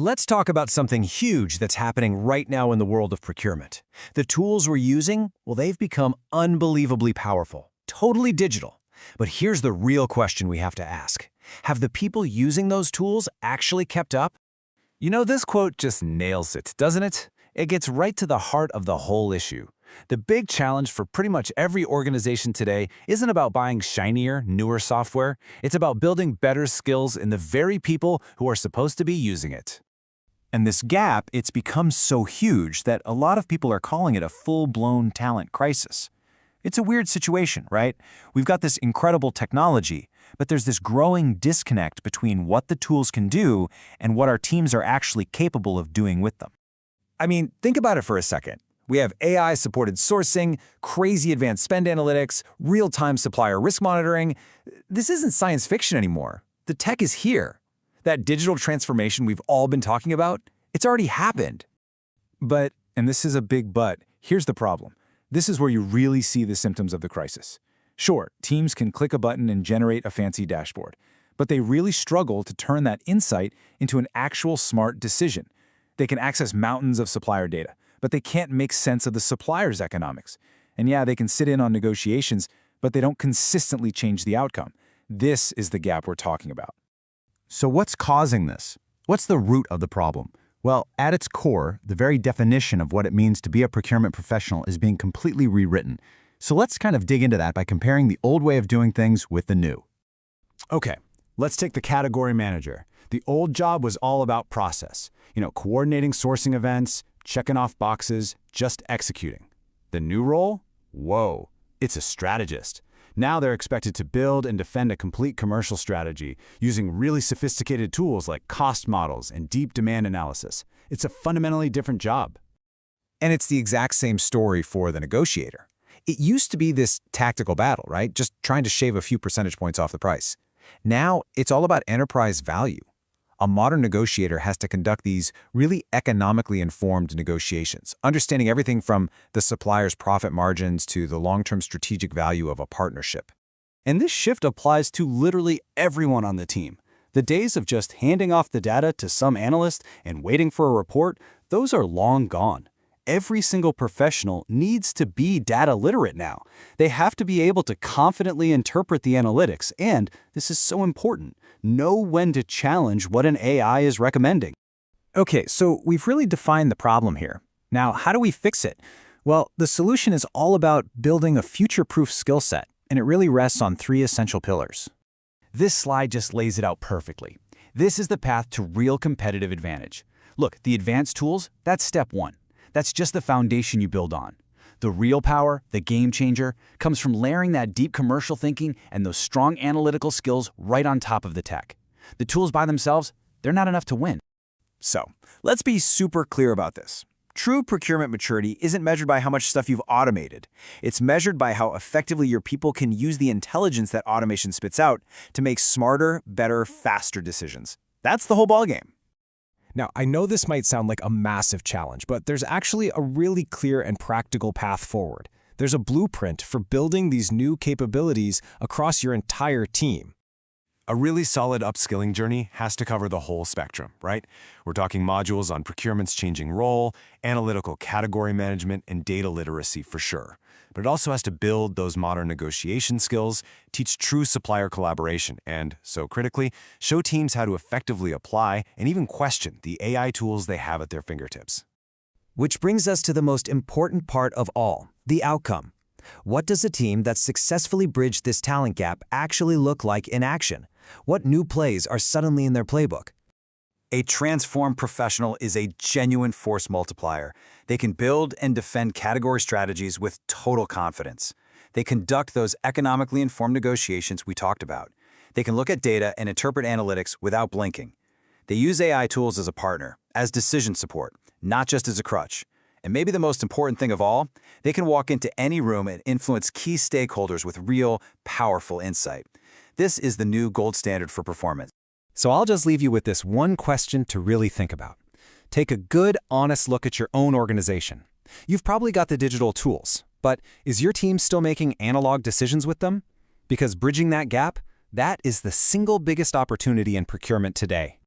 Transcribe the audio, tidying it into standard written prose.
Let's talk about something huge that's happening right now in the world of procurement. The tools we're using, well, they've become unbelievably powerful, totally digital. But here's the real question we have to ask. Have the people using those tools actually kept up? You know, this quote just nails it, doesn't it? It gets right to the heart of the whole issue. The big challenge for pretty much every organization today isn't about buying shinier, newer software. It's about building better skills in the very people who are supposed to be using it. And this gap, it's become so huge that a lot of people are calling it a full-blown talent crisis. It's a weird situation, right? We've got this incredible technology, but there's this growing disconnect between what the tools can do and what our teams are actually capable of doing with them. I mean, think about it for a second. We have AI-supported sourcing, crazy advanced spend analytics, real-time supplier risk monitoring. This isn't science fiction anymore. The tech is here. That digital transformation we've all been talking about, it's already happened. But, and this is a big but, here's the problem. This is where you really see the symptoms of the crisis. Sure, teams can click a button and generate a fancy dashboard, but they really struggle to turn that insight into an actual smart decision. They can access mountains of supplier data, but they can't make sense of the supplier's economics. And yeah, they can sit in on negotiations, but they don't consistently change the outcome. This is the gap we're talking about. So what's causing this? What's the root of the problem? Well, at its core, the very definition of what it means to be a procurement professional is being completely rewritten. So let's kind of dig into that by comparing the old way of doing things with the new. Okay, let's take the category manager. The old job was all about process. Coordinating sourcing events, checking off boxes, just executing. The new role? Whoa, it's a strategist. Now they're expected to build and defend a complete commercial strategy using really sophisticated tools like cost models and deep demand analysis. It's a fundamentally different job. And it's the exact same story for the negotiator. It used to be this tactical battle, right? Just trying to shave a few percentage points off the price. Now it's all about enterprise value. A modern negotiator has to conduct these really economically informed negotiations, understanding everything from the supplier's profit margins to the long-term strategic value of a partnership. And this shift applies to literally everyone on the team. The days of just handing off the data to some analyst and waiting for a report, those are long gone. Every single professional needs to be data literate now. They have to be able to confidently interpret the analytics and, this is so important, know when to challenge what an AI is recommending. Okay, so we've really defined the problem here. Now, how do we fix it? Well, the solution is all about building a future-proof skill set, and it really rests on 3 essential pillars. This slide just lays it out perfectly. This is the path to real competitive advantage. Look, the advanced tools, that's step 1. That's just the foundation you build on. The real power, the game changer, comes from layering that deep commercial thinking and those strong analytical skills right on top of the tech. The tools by themselves, they're not enough to win. So, let's be super clear about this. True procurement maturity isn't measured by how much stuff you've automated. It's measured by how effectively your people can use the intelligence that automation spits out to make smarter, better, faster decisions. That's the whole ballgame. Now, I know this might sound like a massive challenge, but there's actually a really clear and practical path forward. There's a blueprint for building these new capabilities across your entire team. A really solid upskilling journey has to cover the whole spectrum, right? We're talking modules on procurement's changing role, analytical category management, and data literacy for sure. But it also has to build those modern negotiation skills, teach true supplier collaboration, and, so critically, show teams how to effectively apply and even question the AI tools they have at their fingertips. Which brings us to the most important part of all, the outcome. What does a team that successfully bridged this talent gap actually look like in action? What new plays are suddenly in their playbook? A transformed professional is a genuine force multiplier. They can build and defend category strategies with total confidence. They conduct those economically informed negotiations we talked about. They can look at data and interpret analytics without blinking. They use AI tools as a partner, as decision support, not just as a crutch. And maybe the most important thing of all, they can walk into any room and influence key stakeholders with real, powerful insight. This is the new gold standard for performance. So I'll just leave you with this one question to really think about. Take a good, honest look at your own organization. You've probably got the digital tools, but is your team still making analog decisions with them? Because bridging that gap, that is the single biggest opportunity in procurement today.